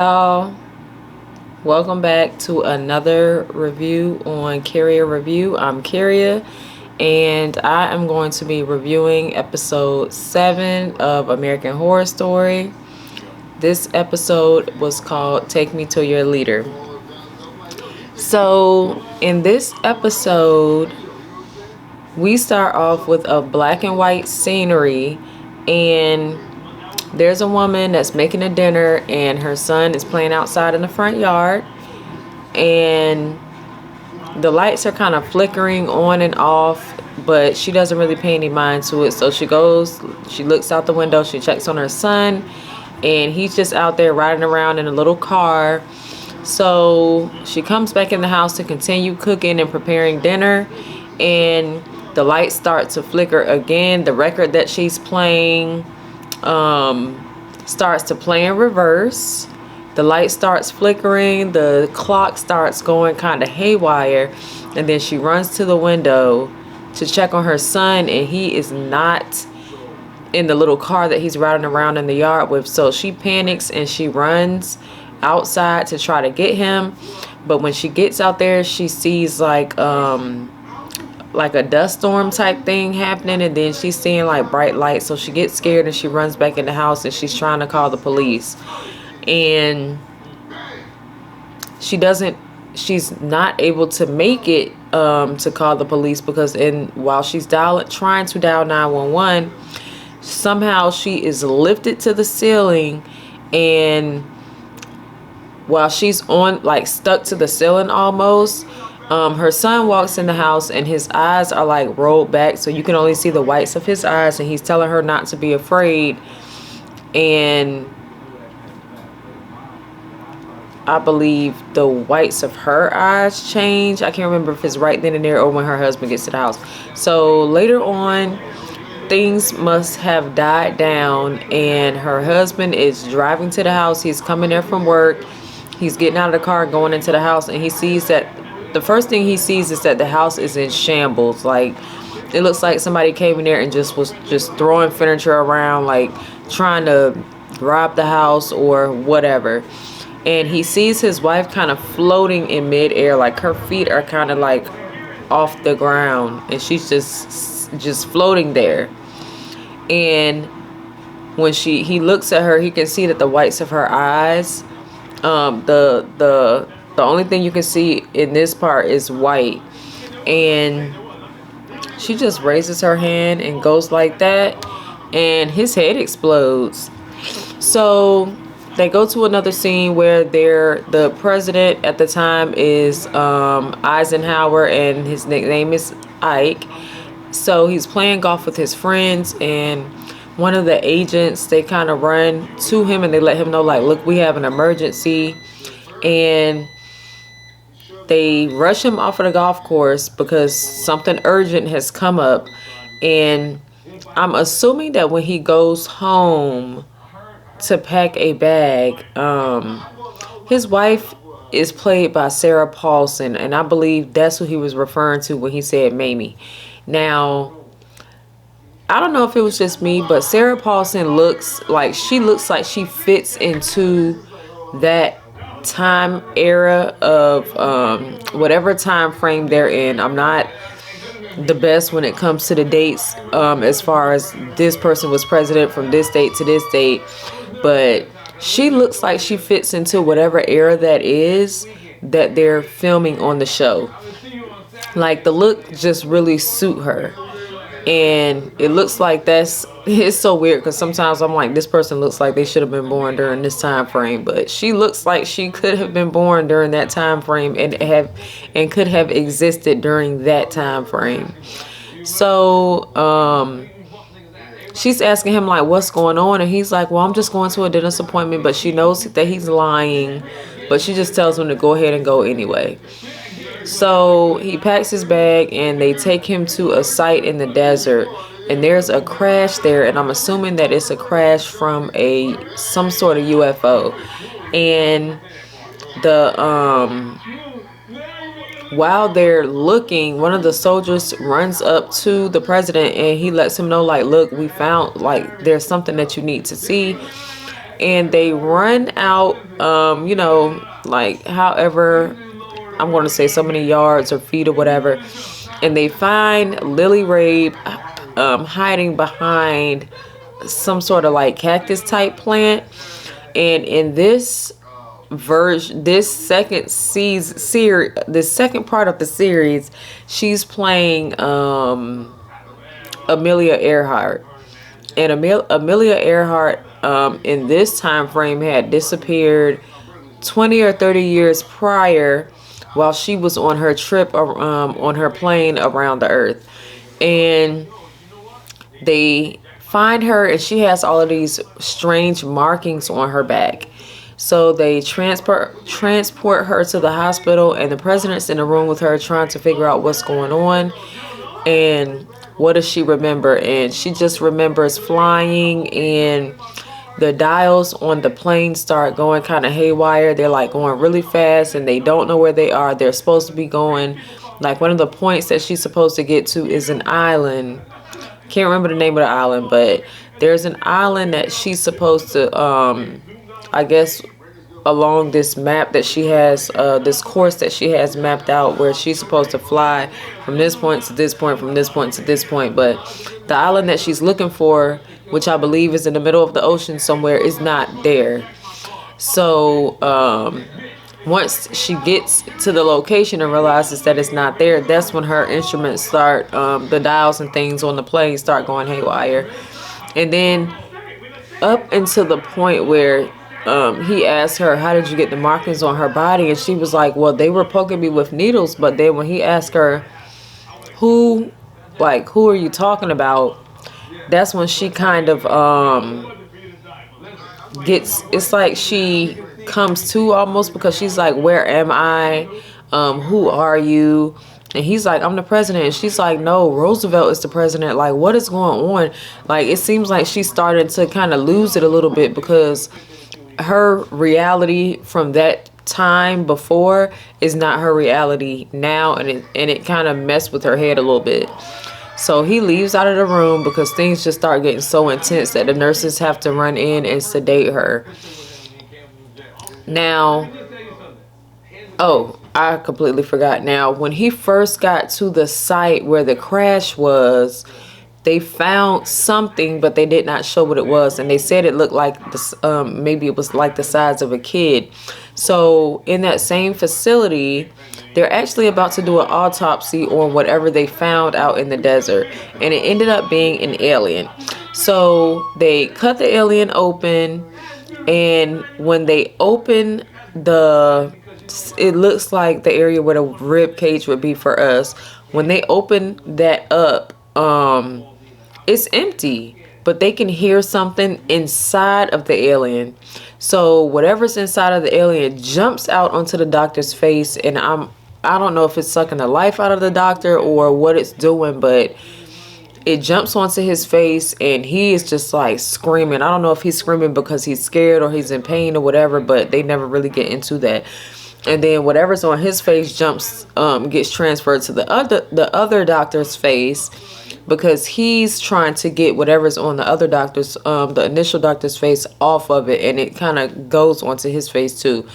Y'all, welcome back to another review on Carrier Review. I'm Carrier, and I am going to be reviewing episode 7 of American Horror Story. This episode was called Take Me to Your Leader. So, in this episode, we start off with a black and white scenery, and there's a woman that's making a dinner, and her son is playing outside in the front yard, and the lights are kind of flickering on and off, but she doesn't really pay any mind to it. So she looks out the window, she checks on her son, and he's just out there riding around in a little car. So she comes back in the house to continue cooking and preparing dinner, and the lights start to flicker again. The record that she's playing starts to play in reverse. The light starts flickering, the clock starts going kind of haywire, and then she runs to the window to check on her son, and he is not in the little car that he's riding around in the yard with. So she panics and she runs outside to try to get him, but when she gets out there, she sees like a dust storm type thing happening, and then she's seeing like bright lights. So she gets scared and she runs back in the house, and she's trying to call the police, and she's not able to make it to call the police, because while she's trying to dial 911, somehow she is lifted to the ceiling, and while she's stuck to the ceiling almost, her son walks in the house, and his eyes are like rolled back, so you can only see the whites of his eyes, and he's telling her not to be afraid. And I believe the whites of her eyes change. I can't remember if it's right then and there or when her husband gets to the house. So later on, things must have died down, and her husband is driving to the house. He's coming there from work. He's getting out of the car, going into the house, and he sees that the first thing he sees is that the house is in shambles. Like, it looks like somebody came in there and was just throwing furniture around, like trying to rob the house or whatever. And he sees his wife kind of floating in midair, like her feet are kind of like off the ground, and she's just floating there. And when he looks at her, he can see that the whites of her eyes, the only thing you can see in this part is white, and she just raises her hand and goes like that, and his head explodes. So they go to another scene where the president at the time is Eisenhower, and his nickname is Ike. So he's playing golf with his friends, and one of the agents, they kind of run to him and they let him know, like, look, we have an emergency. And they rush him off of the golf course because something urgent has come up. And I'm assuming that when he goes home to pack a bag, his wife is played by Sarah Paulson, and I believe that's who he was referring to when he said Mamie. Now, I don't know if it was just me, but Sarah Paulson looks like she fits into that time era of whatever time frame they're in. I'm not the best when it comes to the dates, as far as this person was president from this date to this date, but she looks like she fits into whatever era that is that they're filming on the show. Like, the look just really suit her. And it looks like it's so weird, because sometimes I'm like, this person looks like they should have been born during this time frame, but she looks like she could have been born during that time frame and could have existed during that time frame. So she's asking him, like, what's going on, and he's like, well, I'm just going to a dentist appointment. But she knows that he's lying, but she just tells him to go ahead and go anyway. So he packs his bag, and they take him to a site in the desert, and there's a crash there, and I'm assuming that it's a crash from some sort of UFO. And while they're looking, one of the soldiers runs up to the president, and he lets him know, like, look, we found, like, there's something that you need to see. and they run out, like however, I'm going to say so many yards or feet or whatever, and they find Lily Rabe hiding behind some sort of like cactus type plant. And in this version, this second part of the series, she's playing Amelia Earhart. And Amelia Earhart, in this time frame, had disappeared 20 or 30 years prior, while she was on her trip, on her plane around the earth. And they find her, and she has all of these strange markings on her back. So they transport her to the hospital, and the president's in the room with her trying to figure out what's going on. And what does she remember? And she just remembers flying, and the dials on the plane start going kind of haywire. They're like going really fast, and they don't know where they are. They're supposed to be going, like, one of the points that she's supposed to get to is an island. Can't remember the name of the island, but there's an island that she's supposed to, I guess, along this map that she has, this course that she has mapped out, where she's supposed to fly from this point to this point, from this point to this point. But the island that she's looking for, which I believe is in the middle of the ocean somewhere, is not there. So once she gets to the location and realizes that it's not there, that's when her instruments start, the dials and things on the plane start going haywire. And then up until the point where he asked her, how did you get the markings on her body? And she was like, well, they were poking me with needles. But then when he asked her, who are you talking about? That's when she kind of it's like she comes to almost, because she's like, where am I? Who are you? And he's like, I'm the president. And she's like, no, Roosevelt is the president. Like, what is going on? Like, it seems like she's starting to kind of lose it a little bit, because her reality from that time before is not her reality now, and it kind of messed with her head a little bit. So he leaves out of the room because things just start getting so intense that the nurses have to run in and sedate her. Now, oh, I completely forgot. Now, when he first got to the site where the crash was, they found something, but they did not show what it was. And they said it looked like this, maybe it was like the size of a kid. So in that same facility, they're actually about to do an autopsy on whatever they found out in the desert. And it ended up being an alien. So they cut the alien open. And when they open it looks like the area where the rib cage would be for us. When they open that up, it's empty, but they can hear something inside of the alien. So whatever's inside of the alien jumps out onto the doctor's face, and I don't know if it's sucking the life out of the doctor or what it's doing, but it jumps onto his face, and he is just like screaming. I don't know if he's screaming because he's scared or he's in pain or whatever, but they never really get into that. And then whatever's on his face gets transferred to the other doctor's face, because he's trying to get whatever's on the other doctor's, the initial doctor's face off of it, and it kind of goes onto his face too.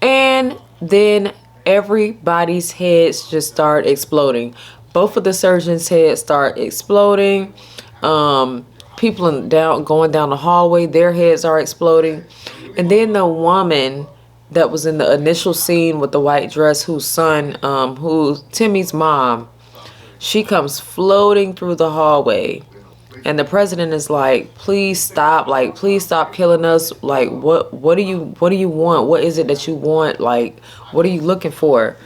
And then everybody's heads just start exploding. Both of the surgeons' heads start exploding. People going down the hallway, their heads are exploding. And then the woman that was in the initial scene with the white dress, who's Timmy's mom, she comes floating through the hallway. And the president is like, please stop. Like, please stop killing us. Like, what do you want? What is it that you want? Like, what are you looking for?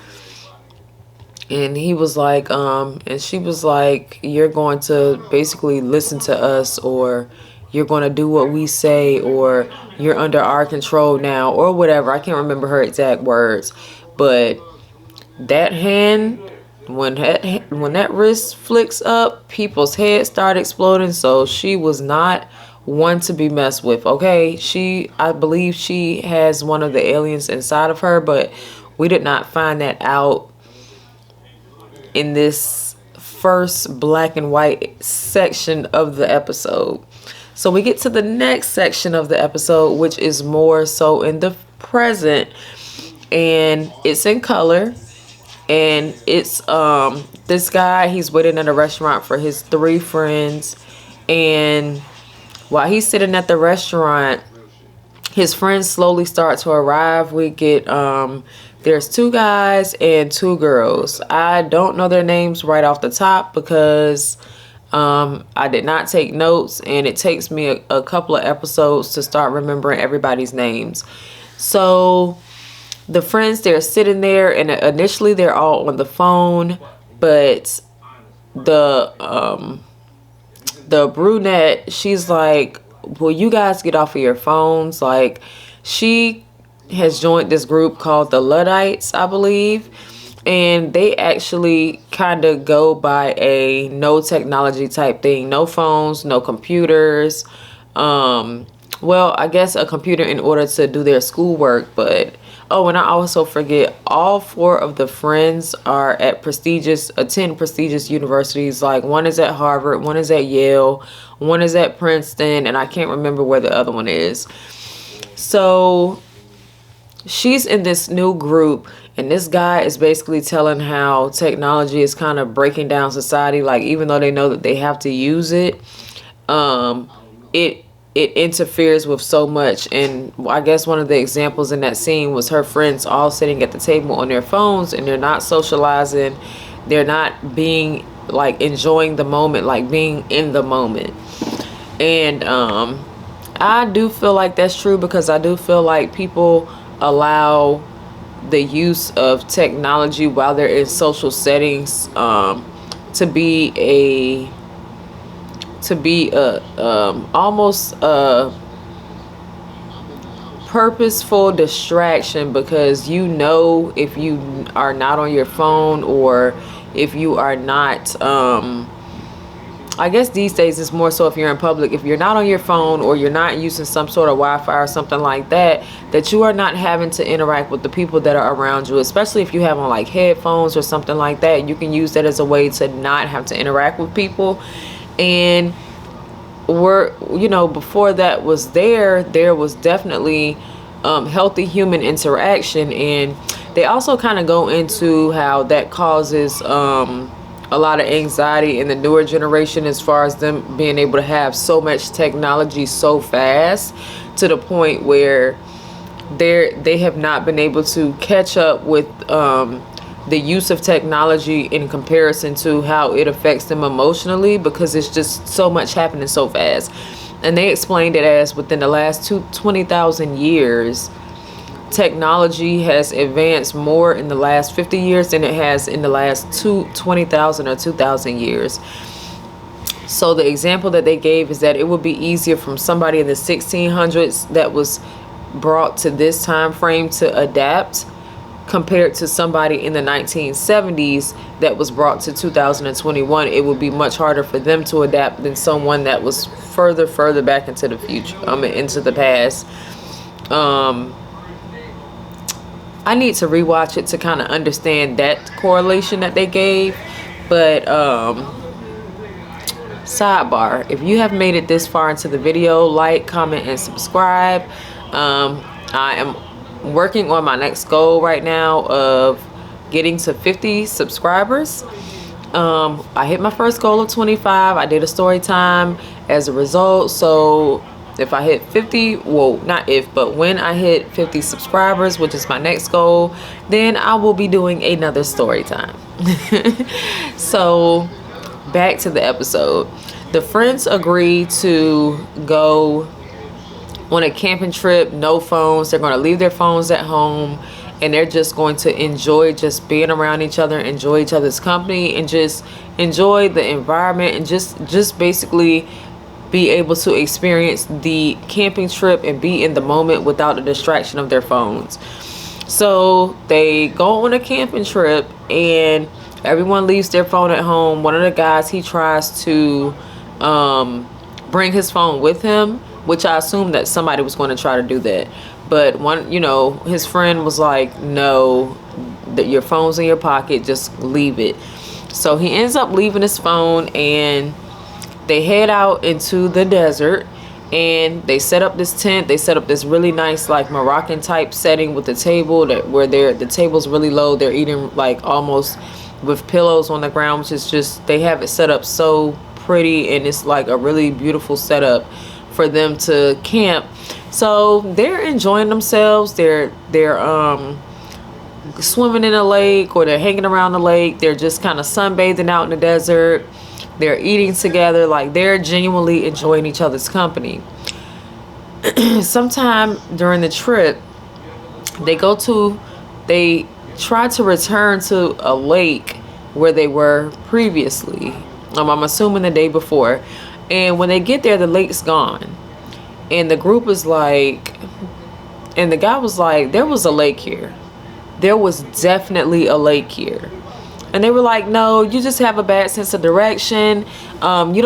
And he was like, and she was like, you're going to basically listen to us, or you're going to do what we say, or you're under our control now, or whatever. I can't remember her exact words. But that hand, when that wrist flicks up, people's heads start exploding. So she was not one to be messed with, okay? I believe she has one of the aliens inside of her, but we did not find that out in this first black and white section of the episode. So we get to the next section of the episode, which is more so in the present, and it's in color. And it's this guy, he's waiting at a restaurant for his 3 friends, and while he's sitting at the restaurant, his friends slowly start to arrive. We get there's 2 guys and 2 girls. I don't know their names right off the top because I did not take notes, and it takes me a couple of episodes to start remembering everybody's names. So the friends, they're sitting there, and initially they're all on the phone, but the brunette, she's like, will you guys get off of your phones? Like, she has joined this group called the Luddites, I believe, and they actually kind of go by a no technology type thing. No phones, no computers. Well, I guess a computer in order to do their schoolwork, but oh, and I also forget, all 4 of the friends are at attend prestigious universities. Like, one is at Harvard, one is at Yale, one is at Princeton, and I can't remember where the other one is. So she's in this new group, and this guy is basically telling how technology is kind of breaking down society. Like, even though they know that they have to use it, it interferes with so much. And I guess one of the examples in that scene was her friends all sitting at the table on their phones, and they're not socializing. They're not being like enjoying the moment, like being in the moment. And I do feel like that's true, because I do feel like people allow the use of technology while they're in social settings to be almost a purposeful distraction, because if you are not on your phone, or if you are not I guess these days it's more so if you're in public, if you're not on your phone, or you're not using some sort of Wi-Fi or something like that, that you are not having to interact with the people that are around you, especially if you have on like headphones or something like that. You can use that as a way to not have to interact with people. And before that was there was definitely healthy human interaction. And they also kind of go into how that causes a lot of anxiety in the newer generation, as far as them being able to have so much technology so fast, to the point where they have not been able to catch up with the use of technology in comparison to how it affects them emotionally, because it's just so much happening so fast. And they explained it as within the last 20,000 years, technology has advanced more in the last 50 years than it has in the last 20,000 or 2,000 years. So the example that they gave is that it would be easier from somebody in the 1600s that was brought to this time frame to adapt, compared to somebody in the 1970s that was brought to 2021. It would be much harder for them to adapt than someone that was further back into the future, into the past. I need to rewatch it to kind of understand that correlation that they gave. But sidebar, if you have made it this far into the video, like, comment, and subscribe. I am working on my next goal right now of getting to 50 subscribers. I hit my first goal of 25. I did a story time as a result. So if I hit 50, well, not if, but when I hit 50 subscribers, which is my next goal, then I will be doing another story time. So back to the episode. The friends agree to go on a camping trip, no phones. They're going to leave their phones at home, and they're just going to enjoy just being around each other, enjoy each other's company, and just enjoy the environment, and just basically be able to experience the camping trip and be in the moment without the distraction of their phones. So they go on a camping trip, and everyone leaves their phone at home. One of the guys, he tries to bring his phone with him, which I assumed that somebody was going to try to do that. But his friend was like, no, that your phone's in your pocket, just leave it. So he ends up leaving his phone, and they head out into the desert. And they set up this tent. They set up this really nice like Moroccan type setting with the table where the table's really low. They're eating like almost with pillows on the ground, which is just, they have it set up so pretty, and it's like a really beautiful setup for them to camp. So they're enjoying themselves. They're swimming in a lake, or they're hanging around the lake. They're just kind of sunbathing out in the desert. They're eating together. Like, they're genuinely enjoying each other's company. Sometime during the trip, they try to return to a lake where they were previously. I'm assuming the day before. And when they get there, the lake's gone. And the group is like, and the guy was like, there was a lake here. There was definitely a lake here. And they were like, no, you just have a bad sense of direction. You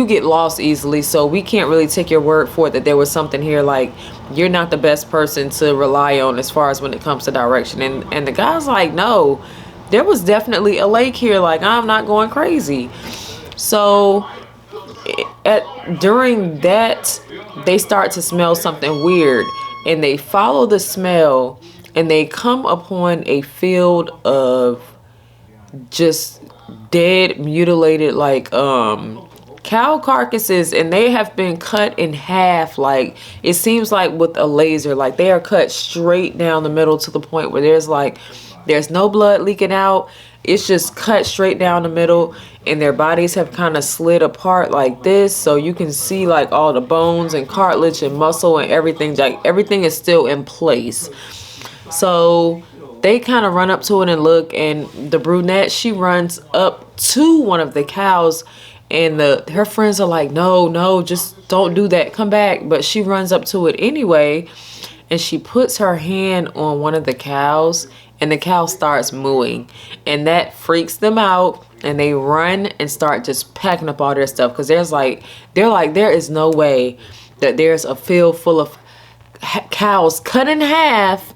get lost easily, so we can't really take your word for it that there was something here. Like, you're not the best person to rely on as far as when it comes to direction. And the guy's like, no, there was definitely a lake here. Like, I'm not going crazy. So during that, they start to smell something weird, and they follow the smell, and they come upon a field of just dead, mutilated, like cow carcasses, and they have been cut in half. Like, it seems like with a laser. Like, they are cut straight down the middle to the point where there's no blood leaking out. It's just cut straight down the middle, and their bodies have kind of slid apart like this, so you can see like all the bones and cartilage and muscle and everything. Like, everything is still in place. So they kind of run up to it and look, and the brunette, she runs up to one of the cows, and her friends are like, no, just don't do that, come back. But she runs up to it anyway, and she puts her hand on one of the cows, and the cow starts mooing, and that freaks them out, and they run and start just packing up all their stuff, because they're like, there is no way that there's a field full of cows cut in half,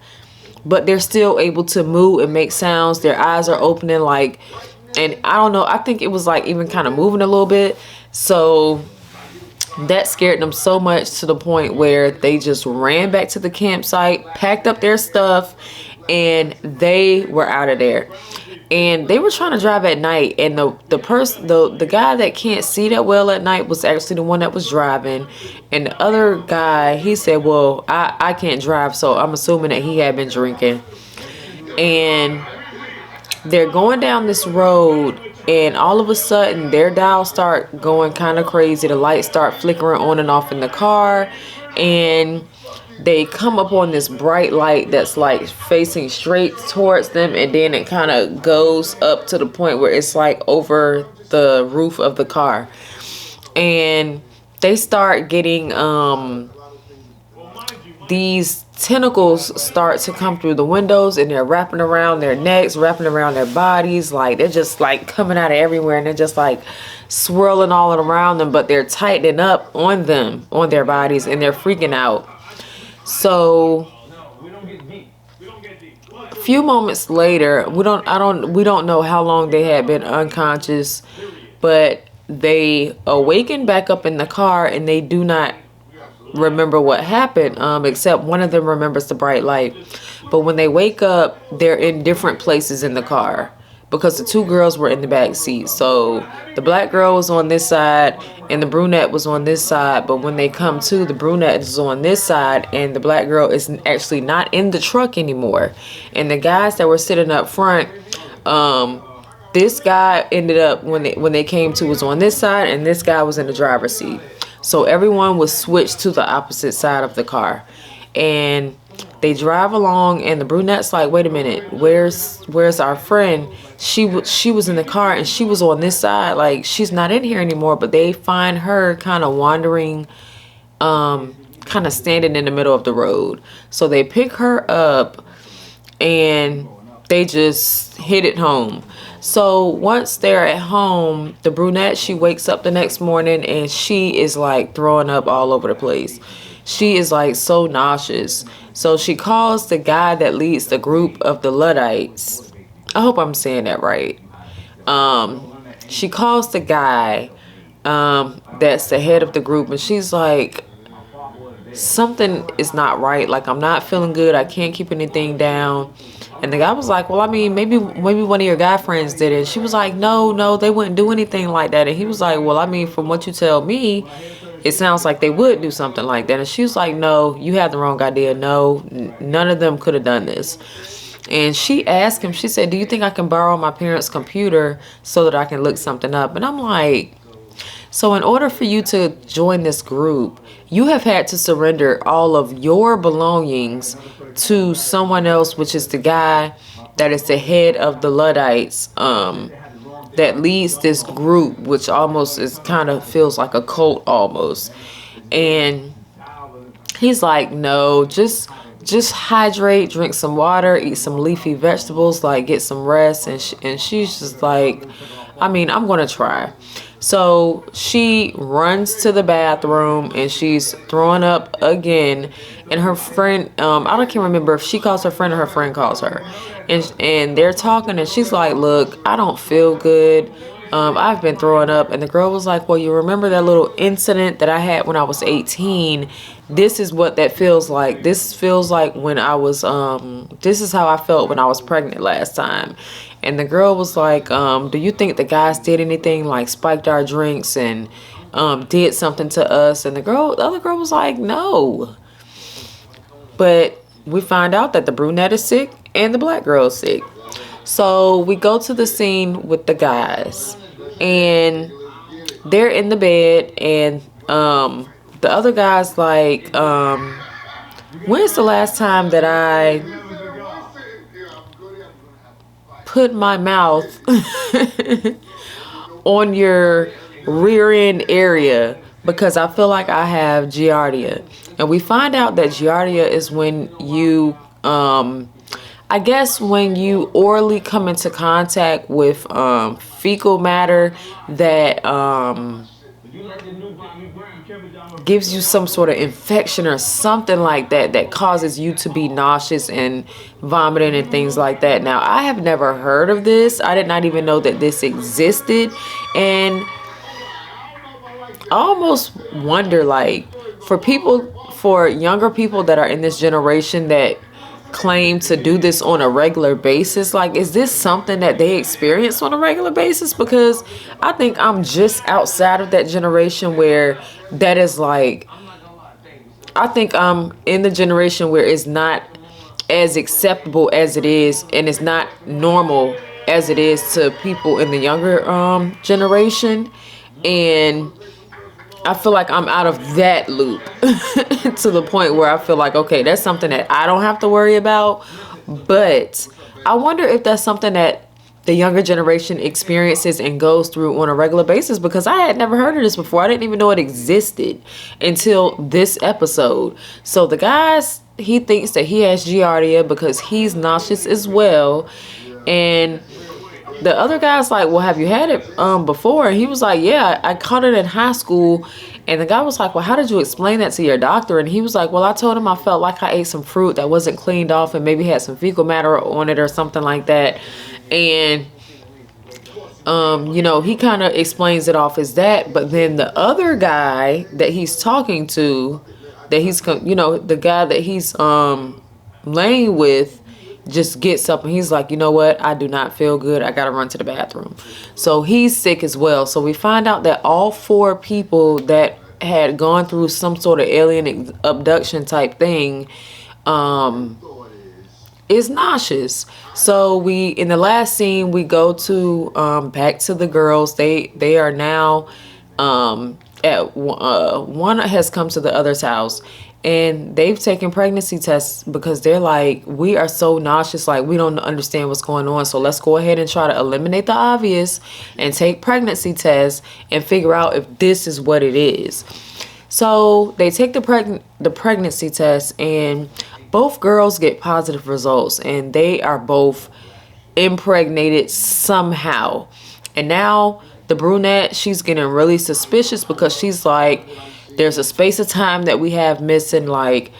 but they're still able to moo and make sounds. Their eyes are opening, like, and I don't know, I think it was like even kind of moving a little bit. So that scared them so much to the point where they just ran back to the campsite, packed up their stuff, and they were out of there. And they were trying to drive at night, and the guy that can't see that well at night was actually the one that was driving. And the other guy, he said, well, I can't drive, so I'm assuming that he had been drinking. And they're going down this road, and all of a sudden their dials start going kind of crazy. The lights start flickering on and off in the car, and they come up on this bright light that's like facing straight towards them, and then it kind of goes up to the point where it's like over the roof of the car. And they start getting these tentacles start to come through the windows, and they're wrapping around their necks, wrapping around their bodies. Like, they're just like coming out of everywhere, and they're just like swirling all around them, but they're tightening up on them, on their bodies, and they're freaking out. So a few moments later, we don't know how long they had been unconscious, but they awaken back up in the car, and they do not remember what happened, except one of them remembers the bright light. But when they wake up, they're in different places in the car, because the two girls were in the back seat. So the black girl was on this side, and the brunette was on this side. But when they come to, the brunette is on this side, and the black girl is actually not in the truck anymore. And the guys that were sitting up front, this guy ended up, when they came to, was on this side, and this guy was in the driver's seat. So everyone was switched to the opposite side of the car. And they drive along, and the brunette's like, wait a minute, where's our friend? She was in the car, and she was on this side. Like, she's not in here anymore. But they find her kind of wandering, kind of standing in the middle of the road. So they pick her up, and they just hit it home. So once they're at home, the brunette, she wakes up the next morning, and she is like throwing up all over the place. She is like so nauseous. So she calls the guy that leads the group of the Luddites. I hope I'm saying that right. She calls the guy that's the head of the group, and she's like, something is not right. Like, I'm not feeling good. I can't keep anything down. And the guy was like, well, I mean, maybe one of your guy friends did it. She was like, no, they wouldn't do anything like that. And he was like, well, I mean, from what you tell me, it sounds like they would do something like that. And she was like, no, you had the wrong idea. No, none of them could have done this. And she asked him, she said, do you think I can borrow my parents' computer so that I can look something up? And I'm like, so in order for you to join this group, you have had to surrender all of your belongings to someone else, which is the guy that is the head of the Luddites, that leads this group, which almost is kind of feels like a cult almost. And he's like, no, just hydrate, drink some water, eat some leafy vegetables, like get some rest. And she's just like, I mean, I'm going to try. So she runs to the bathroom and she's throwing up again. And her friend, I can't remember if she calls her friend or her friend calls her. And they're talking and she's like, look, I don't feel good. I've been throwing up. And the girl was like, well, you remember that little incident that I had when I was 18? This is what that feels like. This feels like when I was, this is how I felt when I was pregnant last time. And the girl was like, do you think the guys did anything, like spiked our drinks and did something to us? And the other girl was like, no. But we find out that the brunette is sick and the black girl is sick. So we go to the scene with the guys. And they're in the bed. And the other guy's like, when's the last time that I put my mouth on your rear end area, because I feel like I have giardia. And we find out that giardia is when you, I guess when you orally come into contact with fecal matter that gives you some sort of infection or something like that, that causes you to be nauseous and vomiting and things like that. Now, I have never heard of this. I did not even know that this existed. And I almost wonder, like, for younger people that are in this generation that claim to do this on a regular basis, like, is this something that they experience on a regular basis? Because I think I'm just outside of that generation where that is like, I think I'm in the generation where it's not as acceptable as it is, and it's not normal as it is to people in the younger generation. And I feel like I'm out of that loop to the point where I feel like, okay, that's something that I don't have to worry about. But I wonder if that's something that the younger generation experiences and goes through on a regular basis, because I had never heard of this before. I didn't even know it existed until this episode. So the guys, he thinks that he has giardia because he's nauseous as well. And the other guy's like, well, have you had it before? And he was like, yeah, I caught it in high school. And the guy was like, well, how did you explain that to your doctor? And he was like, well, I told him I felt like I ate some fruit that wasn't cleaned off and maybe had some fecal matter on it or something like that. And, he kind of explains it off as that. But then the other guy that he's talking to, that he's, the guy that he's laying with, just gets up and he's like, you know what? I do not feel good. I got to run to the bathroom. So he's sick as well. So we find out that all four people that had gone through some sort of alien abduction type thing is nauseous. So in the last scene, we go to back to the girls. They are now at one has come to the other's house. And they've taken pregnancy tests because they're like, we are so nauseous, like we don't understand what's going on. So let's go ahead and try to eliminate the obvious and take pregnancy tests and figure out if this is what it is. So they take the pregnancy test, and both girls get positive results, and they are both impregnated somehow. And now the brunette, she's getting really suspicious because she's like, there's a space of time that we have missing. Like,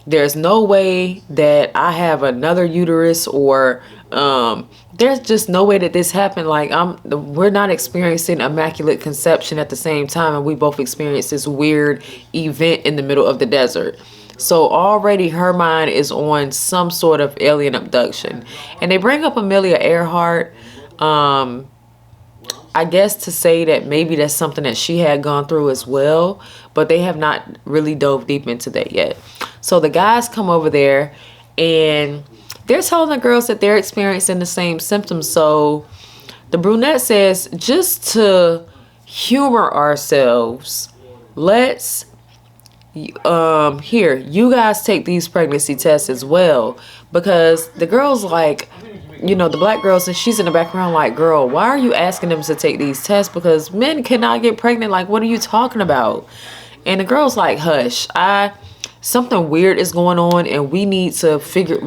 There's no way that I have another uterus, or there's just no way that this happened. Like, we're not experiencing immaculate conception at the same time, and we both experienced this weird event in the middle of the desert. So already her mind is on some sort of alien abduction. And they bring up Amelia Earhart, I guess to say that maybe that's something that she had gone through as well, but they have not really dove deep into that yet. So the guys come over there and they're telling the girls that they're experiencing the same symptoms. So the brunette says, just to humor ourselves, let's here, you guys take these pregnancy tests as well. Because the girl's like, the black girl, and she's in the background like, girl, why are you asking them to take these tests? Because men cannot get pregnant. Like, what are you talking about? And the girl's like, hush, something weird is going on, and we need to figure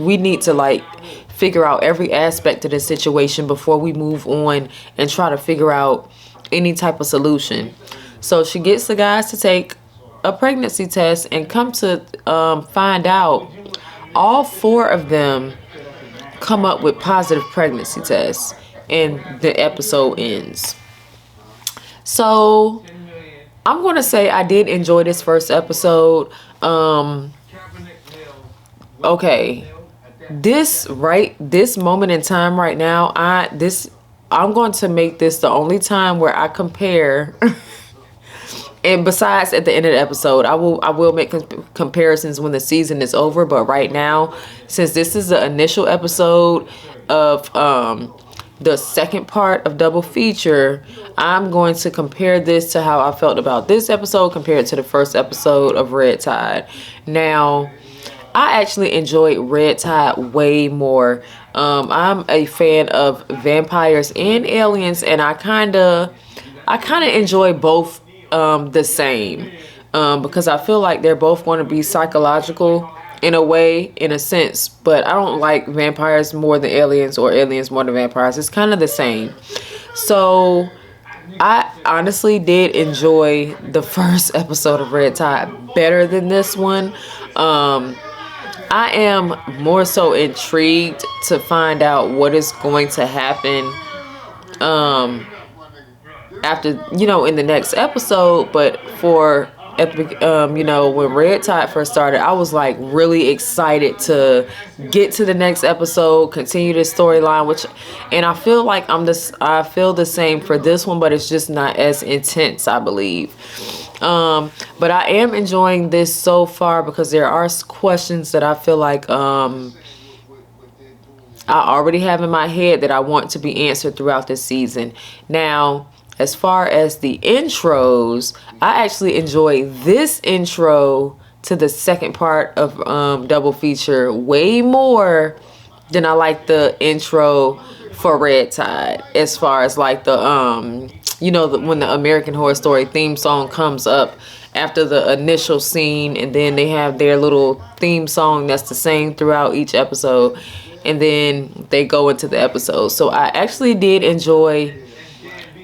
out every aspect of the situation before we move on and try to figure out any type of solution. So she gets the guys to take a pregnancy test, and come to find out all 4 of them come up with positive pregnancy tests, and the episode ends. So I'm going to say I did enjoy this first episode. Okay, this moment in time right now, I'm going to make this the only time where I compare. And besides, at the end of the episode, I will make comparisons when the season is over. But right now, since this is the initial episode of the second part of Double Feature, I'm going to compare this to how I felt about this episode compared to the first episode of Red Tide. Now, I actually enjoyed Red Tide way more. I'm a fan of vampires and aliens, and I kind of enjoy both the same, because I feel like they're both going to be psychological in a way, in a sense, but I don't like vampires more than aliens or aliens more than vampires. It's kind of the same. So I honestly did enjoy the first episode of Red Tide better than this one. I am more so intrigued to find out what is going to happen after, in the next episode. But when Red Tide first started, I was like really excited to get to the next episode, continue this storyline, and I feel like I feel the same for this one, but it's just not as intense, I believe. But I am enjoying this so far because there are questions that I feel like I already have in my head that I want to be answered throughout this season. Now, as far as the intros, I actually enjoy this intro to the second part of Double Feature way more than I like the intro for Red Tide. As far as like the when the American Horror Story theme song comes up after the initial scene, and then they have their little theme song that's the same throughout each episode, and then they go into the episode. So I actually did enjoy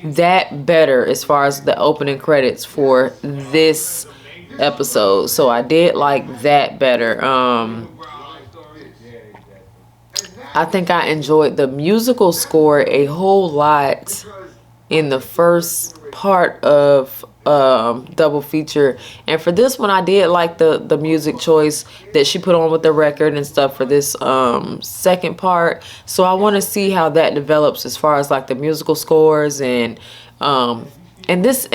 that better as far as the opening credits for this episode. So I did like that better. I think I enjoyed the musical score a whole lot in the first part of Double Feature, and for this one I did like the music choice that she put on with the record and stuff for this second part. So I want to see how that develops as far as like the musical scores, and this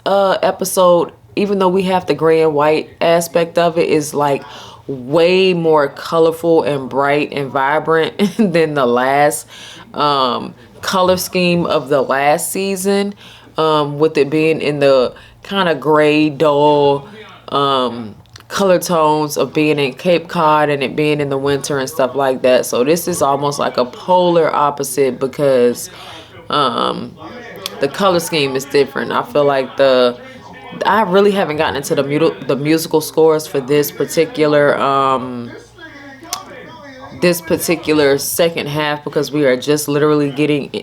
episode, even though we have the gray and white aspect of it, is like way more colorful and bright and vibrant than the last color scheme of the last season, with it being in the kind of gray, dull color tones of being in Cape Cod and it being in the winter and stuff like that. So this is almost like a polar opposite because the color scheme is different. I feel like I really haven't gotten into the musical scores for this particular second half, because we are just literally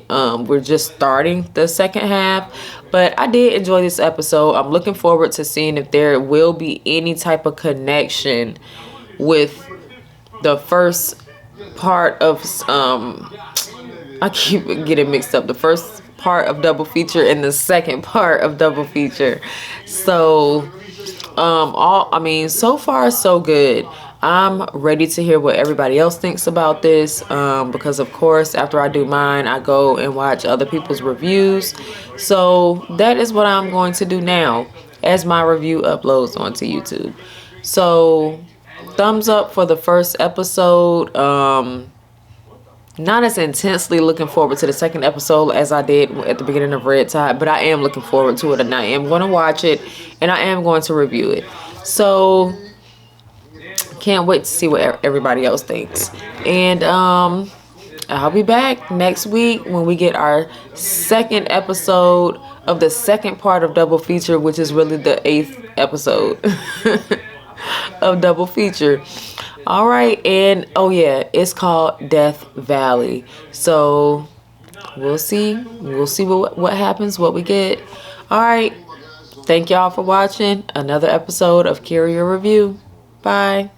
we're just starting the second half. But I did enjoy this episode. I'm looking forward to seeing if there will be any type of connection with the first part of I keep getting mixed up, the first part of double feature and the second part of double feature. So so far so good. I'm ready to hear what everybody else thinks about this, because of course after I do mine, I go and watch other people's reviews. So that is what I'm going to do now as my review uploads onto YouTube. So thumbs up for the first episode. Not as intensely looking forward to the second episode as I did at the beginning of Red Tide, but I am looking forward to it, and I am going to watch it, and I am going to review it. So can't wait to see what everybody else thinks. And I'll be back next week when we get our second episode of the second part of double feature, which is really the 8th episode of double feature. All right, and oh yeah, it's called Death Valley. So we'll see what happens, what we get. All right, thank y'all for watching another episode of Carrier Review. Bye.